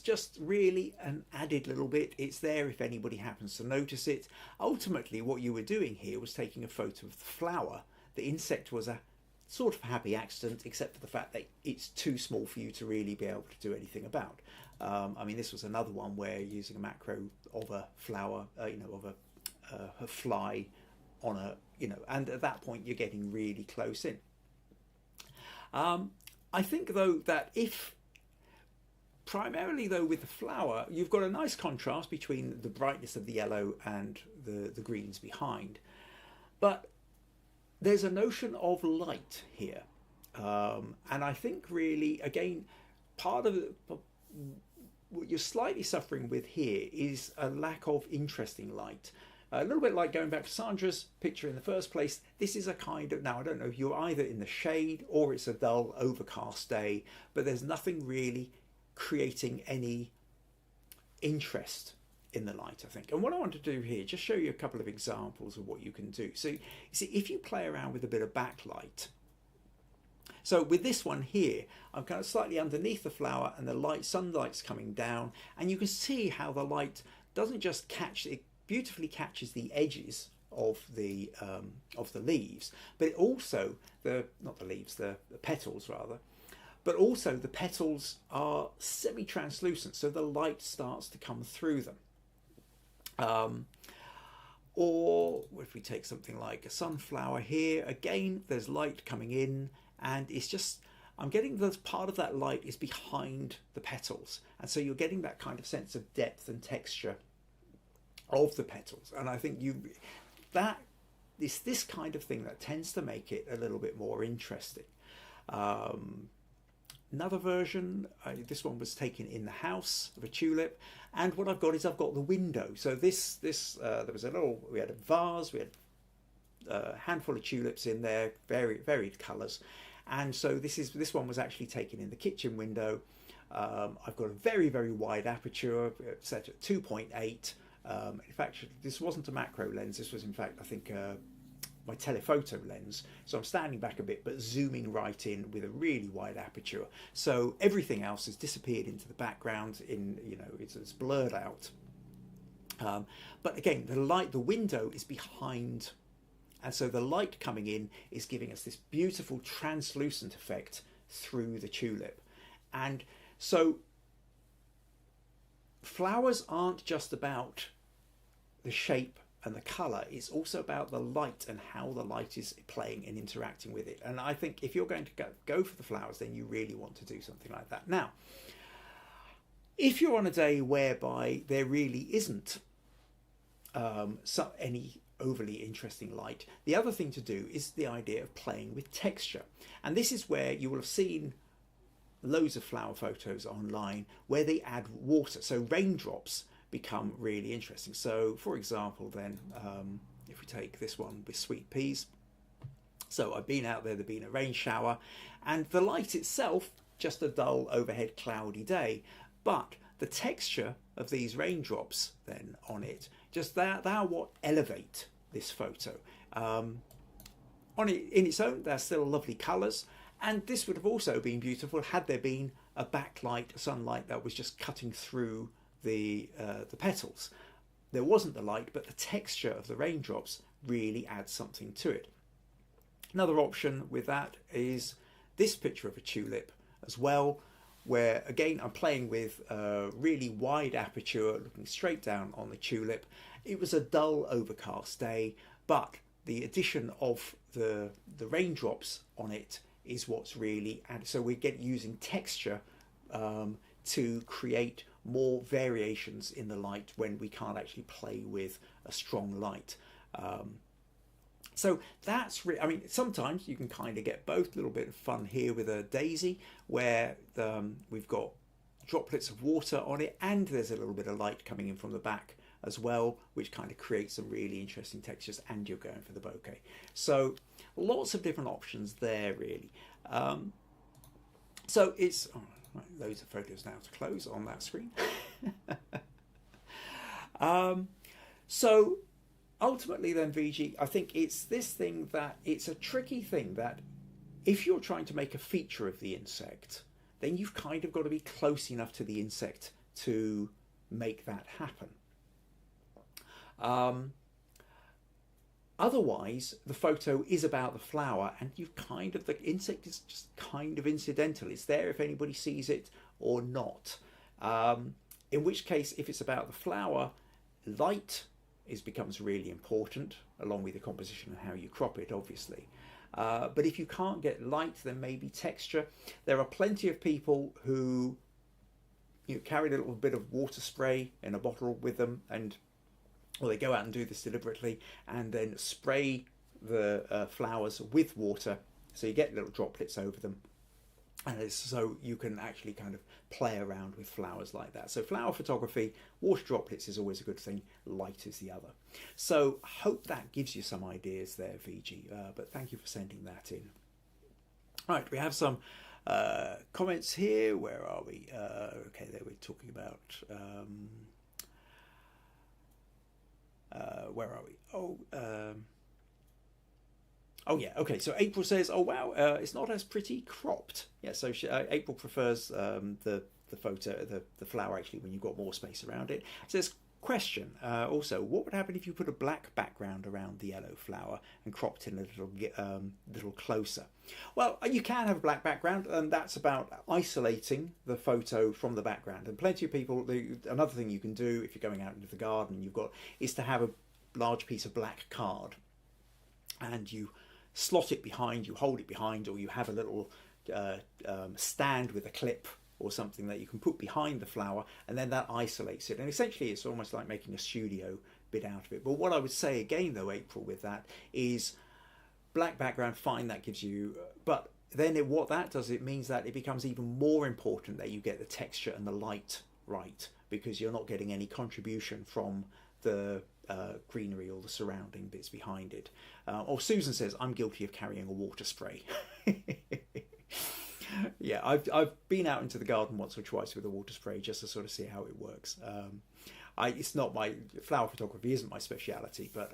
just really an added little bit. It's there if anybody happens to notice it. Ultimately, what you were doing here was taking a photo of the flower. The insect was a sort of happy accident, except for the fact that it's too small for you to really be able to do anything about. I mean, this was another one where using a macro of a flower, of a fly on a, and at that point you're getting really close in. I think though that if primarily though with the flower, you've got a nice contrast between the brightness of the yellow and the greens behind, but there's a notion of light here, and I think really, again, part of what you're slightly suffering with here is a lack of interesting light. A little bit like going back to Sandra's picture in the first place, this is a kind of, now I don't know if you're either in the shade or it's a dull overcast day, but there's nothing really creating any interest in the light, I think. And what I want to do here, just show you a couple of examples of what you can do. So you see, if you play around with a bit of backlight, so with this one here, I'm kind of slightly underneath the flower and the sunlight's coming down, and you can see how the light doesn't just catch, it beautifully catches the edges of the leaves, but it also, the petals rather, but also the petals are semi-translucent, so the light starts to come through them. Or if we take something like a sunflower here, again, there's light coming in, and it's just, I'm getting that part of that light is behind the petals, and so you're getting that kind of sense of depth and texture of the petals. And I think that it's this kind of thing that tends to make it a little bit more interesting. Another version, this one was taken in the house of a tulip, and what I've got is I've got the window. So this there was we had a vase, we had a handful of tulips in there, varied colours, and so this one was actually taken in the kitchen window. I've got a very wide aperture set at 2.8. In fact, this wasn't a macro lens. This was, in fact, I think my telephoto lens. So I'm standing back a bit, but zooming right in with a really wide aperture. So everything else has disappeared into the background. It's blurred out. But again, the window is behind, And so the light coming in is giving us this beautiful translucent effect through the tulip. And so flowers aren't just about the shape and the colour, it's also about the light and how the light is playing and interacting with it. And I think if you're going to go for the flowers, then you really want to do something like that. Now, if you're on a day whereby there really isn't any overly interesting light, the other thing to do is the idea of playing with texture. And this is where you will have seen loads of flower photos online where they add water. So raindrops become really interesting. So for example, then if we take this one with sweet peas, so I've been out there, there's been a rain shower, and the light itself, just a dull overhead cloudy day, but the texture of these raindrops then on it, just they are what elevate this photo. On it in its own, they're still lovely colours, and this would have also been beautiful had there been a backlight, sunlight that was just cutting through the petals. There wasn't the light, but the texture of the raindrops really adds something to it. Another option with that is this picture of a tulip as well, where again I'm playing with a really wide aperture, looking straight down on the tulip. It was a dull overcast day, but the addition of the raindrops on it is what's really added. So we get using texture to create more variations in the light when we can't actually play with a strong light. So that's I mean, sometimes you can kind of get both. A little bit of fun here with a daisy where we've got droplets of water on it and there's a little bit of light coming in from the back as well, which kind of creates some really interesting textures, and you're going for the bouquet. So lots of different options there really. So it's right, loads of photos now to close on that screen. So ultimately then, Viji, I think it's this thing that it's a tricky thing that if you're trying to make a feature of the insect, then you've kind of got to be close enough to the insect to make that happen. Otherwise, the photo is about the flower and you've kind of, the insect is just kind of incidental. It's there if anybody sees it or not. In which case, if it's about the flower, light becomes really important, along with the composition and how you crop it, obviously. But if you can't get light, then maybe texture. There are plenty of people who carry a little bit of water spray in a bottle with them, and well, they go out and do this deliberately and then spray the flowers with water, so you get little droplets over them, and so you can actually kind of play around with flowers like that. So flower photography, water droplets is always a good thing, light is the other. So I hope that gives you some ideas there, Viji, but thank you for sending that in. Right, we have some comments here. Where are we? Okay, there we're talking about where are we? Oh yeah, okay, so April says, oh wow, it's not as pretty cropped. Yeah, so April prefers the photo, the flower actually, when you've got more space around it. It says, question, also, what would happen if you put a black background around the yellow flower and cropped in a little closer? Well, you can have a black background, and that's about isolating the photo from the background. And plenty of people, another thing you can do if you're going out into the garden, is to have a large piece of black card, and you slot it behind, you hold it behind, or you have a little stand with a clip or something that you can put behind the flower, and then that isolates it. And essentially it's almost like making a studio bit out of it. But what I would say again though, April, with that is black background, fine, that gives you, but then what that does, it means that it becomes even more important that you get the texture and the light right, because you're not getting any contribution from the greenery or the surrounding bits behind it. Or Susan says, I'm guilty of carrying a water spray. Yeah, I've been out into the garden once or twice with a water spray just to sort of see how it works. It's not my flower photography, isn't my speciality, but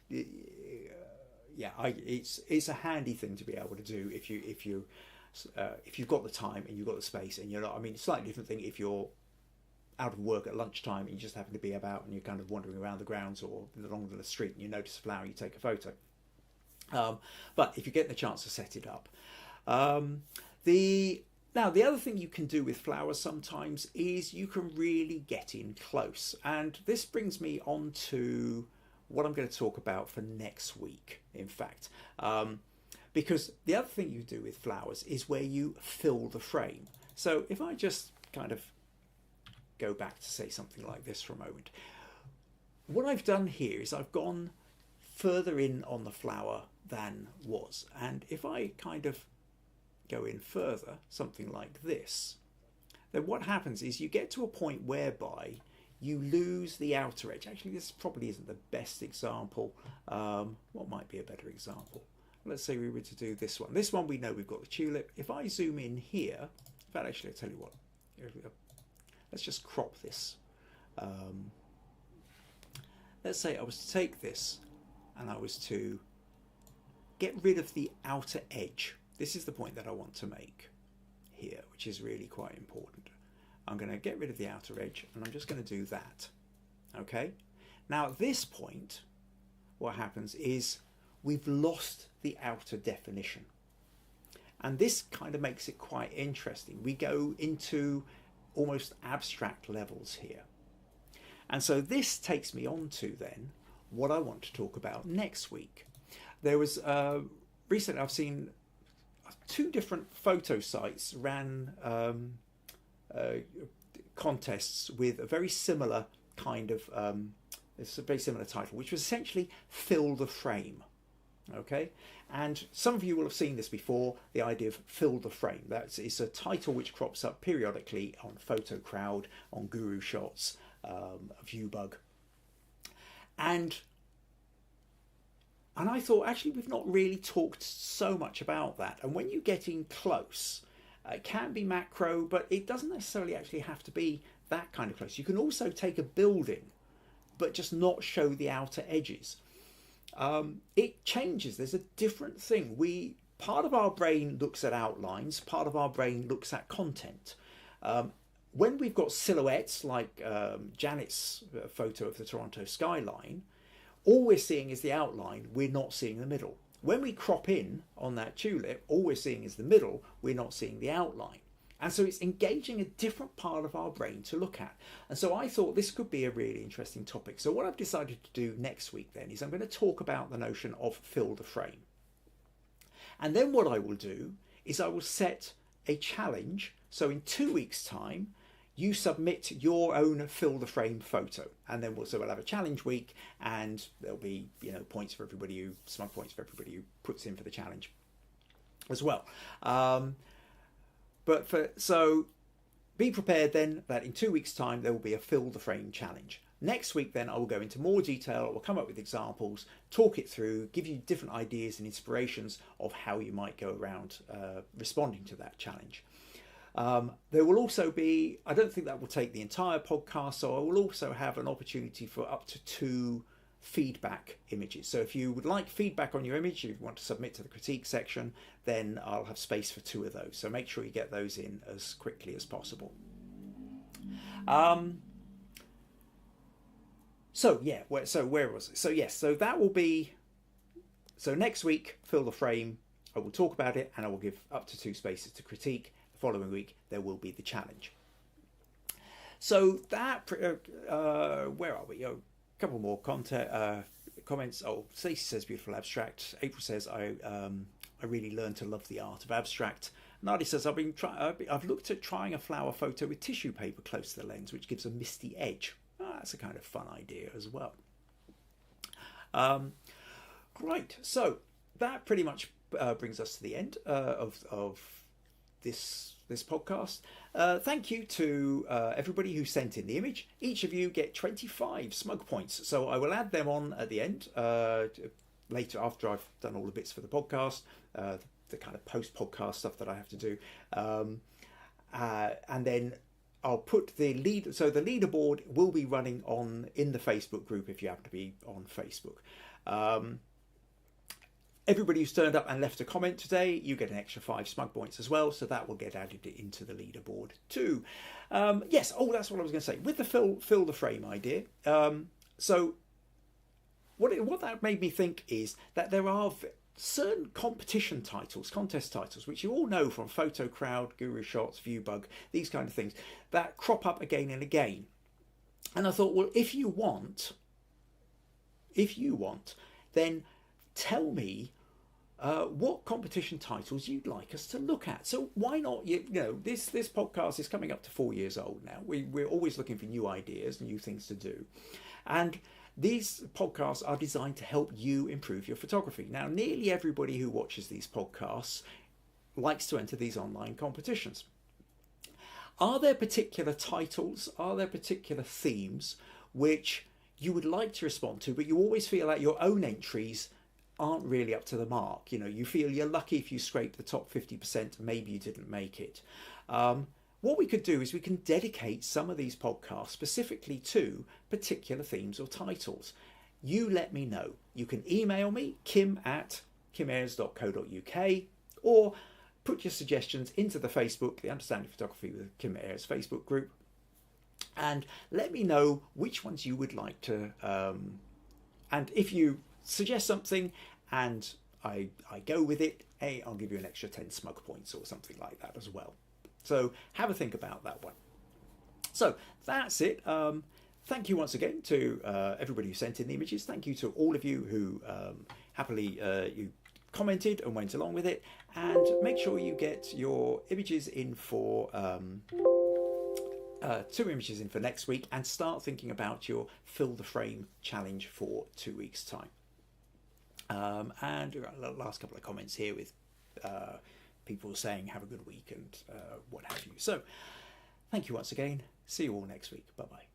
it's a handy thing to be able to do if you've got the time and you've got the space, and you're not. I mean, it's a slightly different thing if you're out of work at lunchtime and you just happen to be about and you're kind of wandering around the grounds or along the street and you notice a flower, you take a photo. But if you get the chance to set it up. Now, the other thing you can do with flowers sometimes is you can really get in close. And this brings me on to what I'm going to talk about for next week, in fact. Because the other thing you do with flowers is where you fill the frame. So if I just kind of go back to say something like this for a moment. What I've done here is I've gone further in on the flower than was. And if I kind of go in further, something like this, then what happens is you get to a point whereby you lose the outer edge. Actually, this probably isn't the best example. What might be a better example? Let's say we were to do this one. This one we know we've got the tulip. If I zoom in here, in fact, actually, I'll tell you what. Let's just crop this. Let's say I was to take this and I was to get rid of the outer edge. This is the point that I want to make here, which is really quite important. I'm going to get rid of the outer edge and I'm just going to do that. Okay. Now at this point, what happens is we've lost the outer definition. And this kind of makes it quite interesting. We go into almost abstract levels here. And so this takes me on to then what I want to talk about next week. There was recently I've seen 2 different photo sites ran contests with a very similar kind of it's a very similar title, which was essentially fill the frame. Okay, and some of you will have seen this before, the idea of fill the frame. It's a title which crops up periodically on Photo Crowd, on Guru Shots, ViewBug, and I thought, actually, we've not really talked so much about that. And when you get in close, it can be macro, but it doesn't necessarily actually have to be that kind of close. You can also take a building, but just not show the outer edges. It changes. There's a different thing. Part of our brain looks at outlines, part of our brain looks at content. When we've got silhouettes, like Janet's photo of the Toronto skyline, all we're seeing is the outline, we're not seeing the middle. When we crop in on that tulip, all we're seeing is the middle, we're not seeing the outline. And so it's engaging a different part of our brain to look at. And so I thought this could be a really interesting topic. So what I've decided to do next week then is I'm going to talk about the notion of fill the frame. And then what I will do is I will set a challenge. So in 2 weeks' time, you submit your own fill the frame photo, and then we'll have a challenge week, and there'll be points for everybody smug points for everybody who puts in for the challenge as well. So be prepared then that in 2 weeks' time there will be a fill the frame challenge. Next week then I will go into more detail, I will come up with examples, talk it through, give you different ideas and inspirations of how you might go around responding to that challenge. There will also be, I don't think that will take the entire podcast, so I will also have an opportunity for up to 2 feedback images. So if you would like feedback on your image, if you want to submit to the critique section, then I'll have space for 2 of those. So make sure you get those in as quickly as possible. Where was it? So yes, so that will be, so next week, fill the frame, I will talk about it and I will give up to 2 spaces to critique. The following week, there will be the challenge. So that, where are we? A couple more comments. Oh, Stacey says beautiful abstract. April says I really learned to love the art of abstract. Nadi says I've looked at trying a flower photo with tissue paper close to the lens, which gives a misty edge. That's a kind of fun idea as well. Great. So that pretty much brings us to the end of this podcast. Thank you to everybody who sent in the image. Each of you get 25 smug points, so I will add them on at the end later, after I've done all the bits for the podcast, the kind of post-podcast stuff that I have to do, and then I'll put the lead. So the leaderboard will be running in the Facebook group if you happen to be on Facebook. Everybody who's turned up and left a comment today, you get an extra 5 Smug Points as well, so that will get added into the leaderboard too. Yes, oh, that's what I was going to say. With the fill the frame idea, so what that made me think is that there are certain competition titles, contest titles, which you all know from Photo Crowd, Guru Shots, Viewbug, these kind of things, that crop up again and again. And I thought, well, if you want, then tell me what competition titles you'd like us to look at. So why not, you know, this podcast is coming up to 4 years old now. We're always looking for new ideas, new things to do. And these podcasts are designed to help you improve your photography. Now, nearly everybody who watches these podcasts likes to enter these online competitions. Are there particular titles, are there particular themes which you would like to respond to, but you always feel like your own entries aren't really up to the mark? You know, you feel you're lucky if you scrape the top 50%, maybe you didn't make it. What we could do is we can dedicate some of these podcasts specifically to particular themes or titles. You let me know. You can email me, kim@kimayres.co.uk, or put your suggestions into the Facebook, the Understanding Photography with Kim Ayres Facebook group, and let me know which ones you would like to, and if you suggest something and I go with it, hey, I'll give you an extra 10 Smug Points or something like that as well. So have a think about that one. So that's it. Thank you once again to everybody who sent in the images. Thank you to all of you who happily you commented and went along with it. And make sure you get your images in for 2 images in for next week, and start thinking about your fill the frame challenge for 2 weeks time. And the last couple of comments here with people saying have a good week and what have you. So thank you once again. See you all next week. Bye bye.